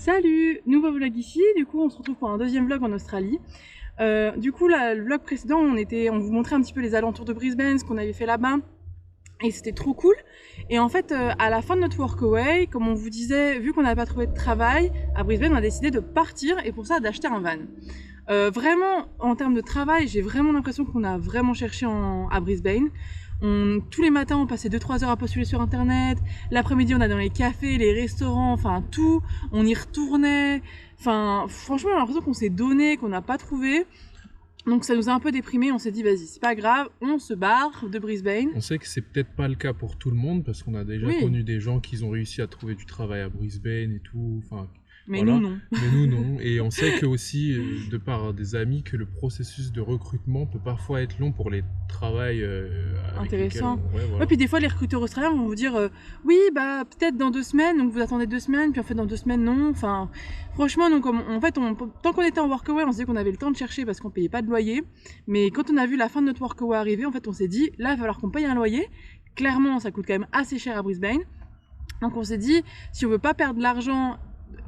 Salut, nouveau vlog ici. Du coup, on se retrouve pour un deuxième vlog en Australie. Du coup, là, le vlog précédent, on vous montrait un petit peu les alentours de Brisbane, ce qu'on avait fait là-bas. Et c'était trop cool. Et en fait, à la fin de notre workaway, comme on vous disait, vu qu'on n'avait pas trouvé de travail à Brisbane, on a décidé de partir et pour ça d'acheter un van. Vraiment, en termes de travail, j'ai vraiment l'impression qu'on a vraiment cherché à Brisbane. Tous les matins, on passait 2-3 heures à postuler sur internet. L'après-midi, on allait dans les cafés, les restaurants, enfin tout. On y retournait. Enfin, franchement, j'ai l'impression qu'on s'est donné, qu'on n'a pas trouvé. Donc ça nous a un peu déprimé. On s'est dit, vas-y, c'est pas grave, on se barre de Brisbane. On sait que c'est peut-être pas le cas pour tout le monde parce qu'on a déjà connu des gens qui ont réussi à trouver du travail à Brisbane et tout. Enfin, mais voilà. nous, non. Mais nous, non. Et on sait que aussi, de par des amis, que le processus de recrutement peut parfois être long pour les travails intéressants. Voilà. Ouais, puis des fois, les recruteurs australiens vont vous dire oui, bah peut-être dans 2 semaines, donc vous attendez 2 semaines, puis en fait dans 2 semaines, non. Enfin, franchement, donc, tant qu'on était en workaway, on se disait qu'on avait le temps de chercher parce qu'on payait pas de loyer. Mais quand on a vu la fin de notre workaway arriver, en fait, on s'est dit là, il va falloir qu'on paye un loyer. Clairement, ça coûte quand même assez cher à Brisbane. Donc on s'est dit, si on veut pas perdre de l'argent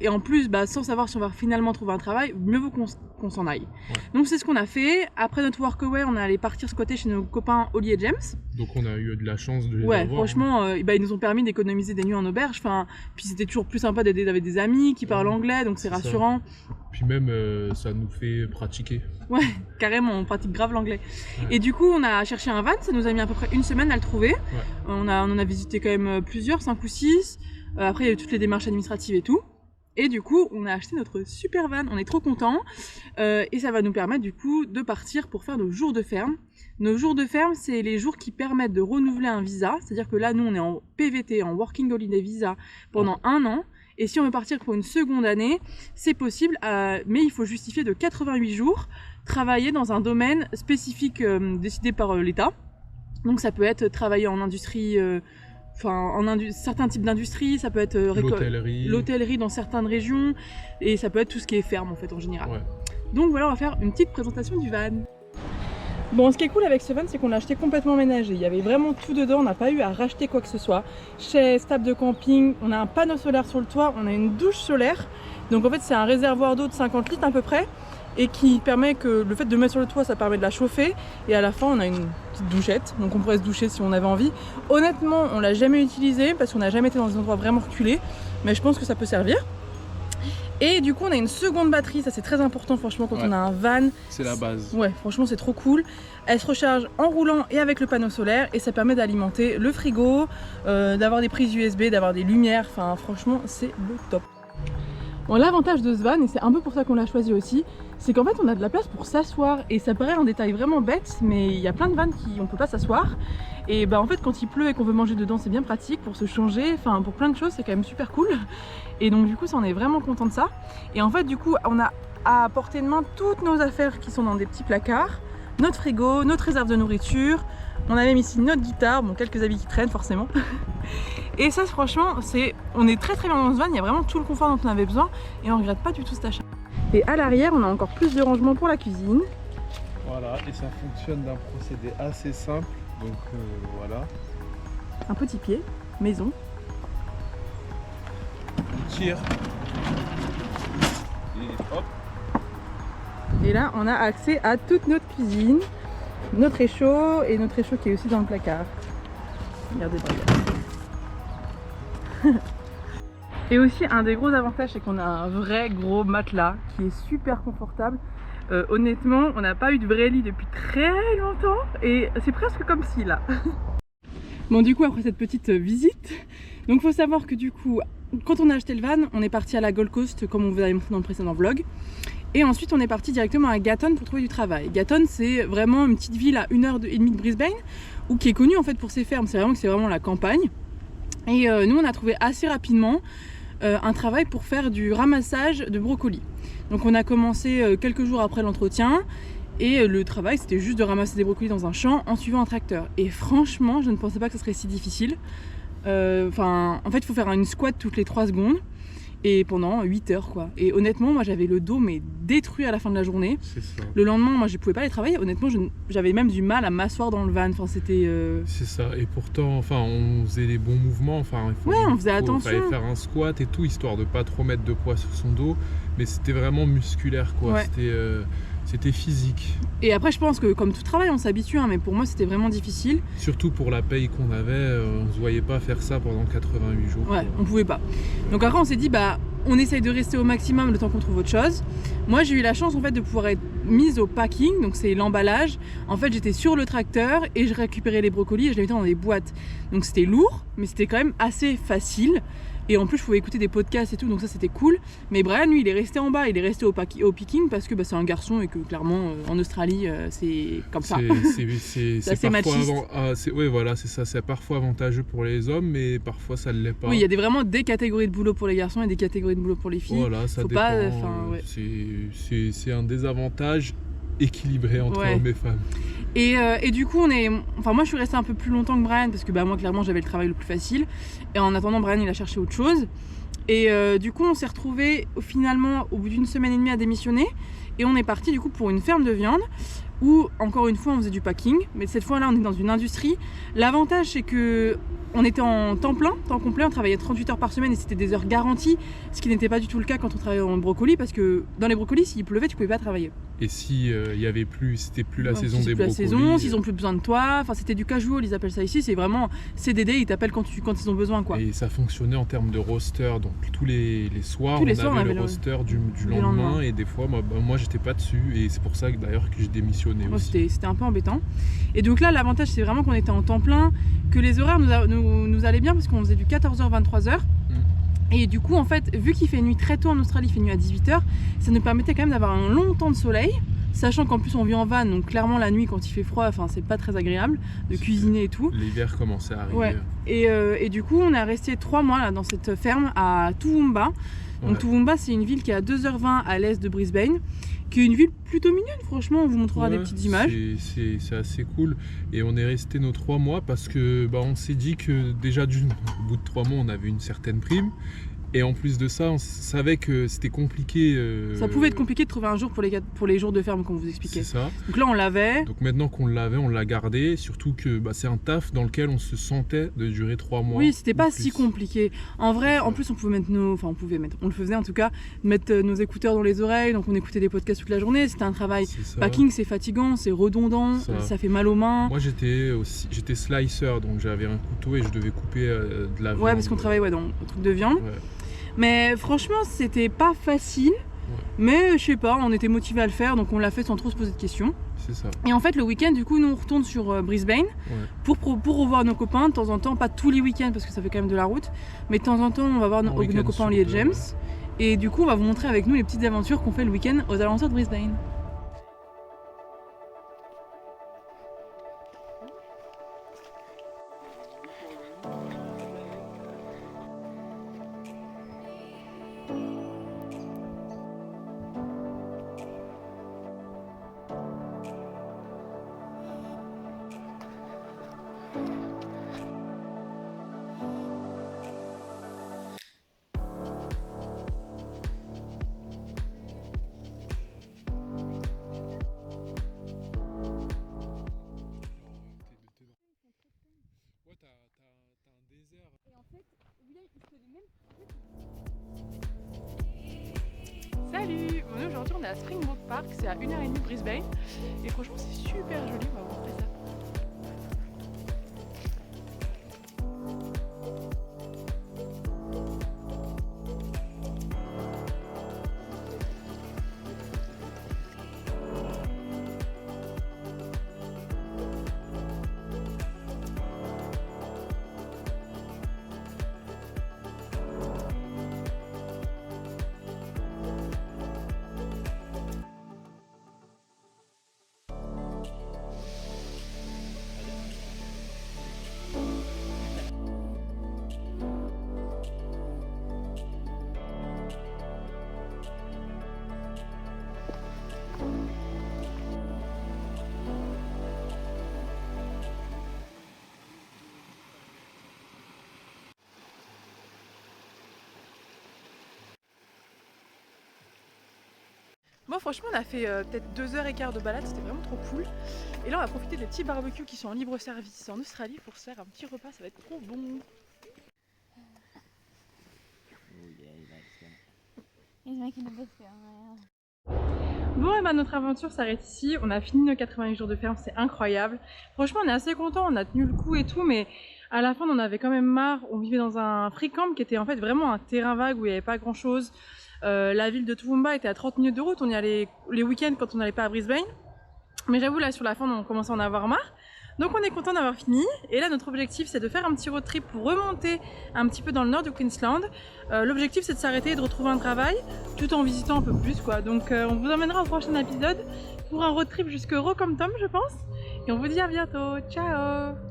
et en plus, sans savoir si on va finalement trouver un travail, mieux vaut qu'on s'en aille. Ouais. Donc c'est ce qu'on a fait. Après notre workaway, on est allé partir squatter chez nos copains Oli et James. Donc on a eu de la chance de les avoir. Franchement, ils nous ont permis d'économiser des nuits en auberge. Enfin, puis c'était toujours plus sympa d'être des amis qui parlent anglais, donc c'est rassurant. Ça. Puis même, ça nous fait pratiquer. Ouais, carrément, on pratique grave l'anglais. Ouais. Et du coup, on a cherché un van, ça nous a mis à peu près 1 semaine à le trouver. Ouais. On en a visité quand même plusieurs, 5 ou 6. Après, il y a eu toutes les démarches administratives et tout. Et du coup, on a acheté notre super van, on est trop contents. Et ça va nous permettre du coup de partir pour faire nos jours de ferme. Nos jours de ferme, c'est les jours qui permettent de renouveler un visa. C'est-à-dire que là, nous, on est en PVT, en Working Holiday Visa, pendant 1 an. Et si on veut partir pour une seconde année, c'est possible, mais il faut justifier de 88 jours, travailler dans un domaine spécifique décidé par l'État. Donc ça peut être travailler en industrie... certains types d'industries, ça peut être l'hôtellerie dans certaines régions, et ça peut être tout ce qui est ferme en fait en général. Ouais. Donc voilà, on va faire une petite présentation du van. Bon, ce qui est cool avec ce van, c'est qu'on l'a acheté complètement ménagé. Il y avait vraiment tout dedans, on n'a pas eu à racheter quoi que ce soit. Chaise, table de camping, on a un panneau solaire sur le toit, on a une douche solaire. Donc en fait, c'est un réservoir d'eau de 50 litres à peu près, et qui permet que le fait de mettre sur le toit, ça permet de la chauffer. Et à la fin, on a une petite douchette, donc on pourrait se doucher si on avait envie. Honnêtement, on l'a jamais utilisé parce qu'on n'a jamais été dans des endroits vraiment reculés, mais je pense que ça peut servir. Et du coup, on a une seconde batterie, ça c'est très important franchement quand on a un van. C'est la base. Ouais, franchement c'est trop cool. Elle se recharge en roulant et avec le panneau solaire et ça permet d'alimenter le frigo, d'avoir des prises USB, d'avoir des lumières, enfin franchement c'est le top. Bon, l'avantage de ce van, et c'est un peu pour ça qu'on l'a choisi aussi, c'est qu'en fait on a de la place pour s'asseoir et ça paraît un détail vraiment bête, mais il y a plein de vannes qui on peut pas s'asseoir et en fait quand il pleut et qu'on veut manger dedans c'est bien pratique pour se changer, enfin pour plein de choses c'est quand même super cool et donc du coup ça on est vraiment content de ça et en fait du coup on a à portée de main toutes nos affaires qui sont dans des petits placards, notre frigo, notre réserve de nourriture, on a même ici notre guitare, bon quelques habits qui traînent forcément. Et ça franchement, on est très très bien dans ce van, il y a vraiment tout le confort dont on avait besoin et on regrette pas du tout cet achat. Et à l'arrière, on a encore plus de rangement pour la cuisine. Voilà, et ça fonctionne d'un procédé assez simple, donc voilà. Un petit pied, maison. On tire. Et hop. Et là, on a accès à toute notre cuisine, notre réchaud et notre réchaud qui est aussi dans le placard. Regardez par là. Et aussi un des gros avantages c'est qu'on a un vrai gros matelas qui est super confortable. Honnêtement on n'a pas eu de vrai lit depuis très longtemps et c'est presque comme si là. Bon du coup après cette petite visite, donc faut savoir que du coup quand on a acheté le van on est parti à la Gold Coast comme on vous avait montré dans le précédent vlog. Et ensuite on est parti directement à Gatton pour trouver du travail. Gatton c'est vraiment une petite ville à 1h30 de Brisbane ou qui est connue en fait pour ses fermes, c'est vraiment la campagne. Et nous on a trouvé assez rapidement un travail pour faire du ramassage de brocolis. Donc on a commencé quelques jours après l'entretien et le travail c'était juste de ramasser des brocolis dans un champ en suivant un tracteur. Et franchement je ne pensais pas que ce serait si difficile. En fait il faut faire une squat toutes les 3 secondes. et pendant 8 heures quoi. Et honnêtement, moi j'avais le dos mais détruit à la fin de la journée. C'est ça. Le lendemain, moi je pouvais pas aller travailler. Honnêtement, j'avais même du mal à m'asseoir dans le van. Enfin, c'était. C'est ça. Et pourtant, enfin, on faisait les bons mouvements. Enfin, on faisait attention. Il fallait faire un squat et tout, histoire de pas trop mettre de poids sur son dos. Mais c'était vraiment musculaire, quoi. Ouais. C'était physique. Et après, je pense que comme tout travail, on s'habitue. Mais pour moi, c'était vraiment difficile. Surtout pour la paye qu'on avait, on se voyait pas faire ça pendant 88 jours. Ouais, on pouvait pas. Donc après, on s'est dit, on essaye de rester au maximum le temps qu'on trouve autre chose. Moi, j'ai eu la chance en fait de pouvoir être mise au packing, donc c'est l'emballage. En fait, j'étais sur le tracteur et je récupérais les brocolis et je les mettais dans des boîtes. Donc c'était lourd, mais c'était quand même assez facile. Et en plus, je pouvais écouter des podcasts et tout, donc ça c'était cool. Mais Brian, lui, il est resté en bas, il est resté au picking parce que c'est un garçon et que clairement, en Australie, c'est comme ça. C'est assez machiste. Oui, voilà, c'est ça. C'est parfois avantageux pour les hommes, mais parfois ça ne l'est pas. Oui, il y a vraiment des catégories de boulot pour les garçons et des catégories de boulot pour les filles. Voilà, ça faut dépend. Pas, ouais. C'est un désavantage équilibré entre hommes et femmes. Et du coup, moi je suis restée un peu plus longtemps que Brian parce que moi clairement j'avais le travail le plus facile. Et en attendant, Brian il a cherché autre chose. Et du coup, on s'est retrouvés finalement au bout d'une semaine et demie à démissionner. Et on est parti du coup pour une ferme de viande où encore une fois on faisait du packing. Mais cette fois-là, on est dans une industrie. L'avantage c'est que on était en temps plein, temps complet, on travaillait 38 heures par semaine et c'était des heures garanties, ce qui n'était pas du tout le cas quand on travaillait dans le brocoli parce que dans les brocolis, s'il pleuvait, tu pouvais pas travailler. Et si il y avait plus, c'était plus la saison des brocolis. S'ils ont plus besoin de toi, enfin c'était du casual, ils appellent ça ici, c'est vraiment CDD, ils t'appellent quand ils ont besoin quoi. Et ça fonctionnait en termes de roster, donc tous les soirs, on avait le roster du lendemain et des fois, moi j'étais pas dessus et c'est pour ça que d'ailleurs que j'ai démissionné aussi. C'était un peu embêtant. Et donc là, l'avantage c'est vraiment qu'on était en temps plein, que les horaires nous allaient bien parce qu'on faisait du 14h-23h. Et du coup, en fait, vu qu'il fait nuit très tôt en Australie, il fait nuit à 18h, ça nous permettait quand même d'avoir un long temps de soleil, sachant qu'en plus on vit en van, donc clairement la nuit quand il fait froid, c'est pas très agréable de cuisiner et tout. L'hiver commençait à arriver. Ouais. Et du coup, on est resté 3 mois là, dans cette ferme à Toowoomba. Donc Toowoomba, c'est une ville qui est à 2h20 à l'est de Brisbane, qui est une ville plutôt mignonne, franchement, on vous montrera des petites images. C'est assez cool. Et on est resté nos 3 mois parce que on s'est dit que déjà au bout de 3 mois, on avait une certaine prime. Et en plus de ça, on savait que c'était compliqué. Ça pouvait être compliqué de trouver un jour pour les jours de ferme, comme vous expliquait. C'est ça. Donc là, on l'avait. Donc maintenant qu'on l'avait, on l'a gardé. Surtout que c'est un taf dans lequel on se sentait de durer 3 mois. Oui, c'était pas si compliqué. En vrai, en plus, on pouvait mettre on le faisait en tout cas, mettre nos écouteurs dans les oreilles. Donc on écoutait des podcasts toute la journée. C'était un travail. Packing, c'est fatigant, c'est redondant, ça fait mal aux mains. Moi, j'étais slicer, donc j'avais un couteau et je devais couper de la viande. Ouais, parce qu'on travaillait dans le truc de viande. Ouais. Mais franchement, c'était pas facile. Mais je sais pas, on était motivés à le faire, donc on l'a fait sans trop se poser de questions. C'est ça. Et en fait, le week-end, du coup, nous on retourne sur Brisbane pour revoir nos copains de temps en temps, pas tous les week-ends parce que ça fait quand même de la route, mais de temps en temps, on va voir nos copains Oli et James. Et du coup, on va vous montrer avec nous les petites aventures qu'on fait le week-end aux alentours de Brisbane. Salut! Aujourd'hui on est à Springbok Park, c'est à 1h30 de Brisbane et franchement c'est super joli, on va vous montrer ça. franchement on a fait peut-être 2h15 de balade, c'était vraiment trop cool. Et là on va profiter des petits barbecues qui sont en libre service en Australie pour se faire un petit repas, ça va être trop bon. Bon et bah notre aventure s'arrête ici, on a fini nos 88 jours de ferme, c'est incroyable. Franchement on est assez contents, on a tenu le coup et tout, mais à la fin on en avait quand même marre. On vivait dans un free camp qui était en fait vraiment un terrain vague où il n'y avait pas grand chose. La ville de Toowoomba était à 30 minutes de route, on y allait les week-ends quand on n'allait pas à Brisbane. Mais j'avoue là sur la fin on commençait à en avoir marre. Donc on est content d'avoir fini et là notre objectif c'est de faire un petit road trip pour remonter un petit peu dans le nord du Queensland. L'objectif c'est de s'arrêter et de retrouver un travail tout en visitant un peu plus quoi. Donc on vous emmènera au prochain épisode pour un road trip jusque Rockhampton je pense. Et on vous dit à bientôt, ciao.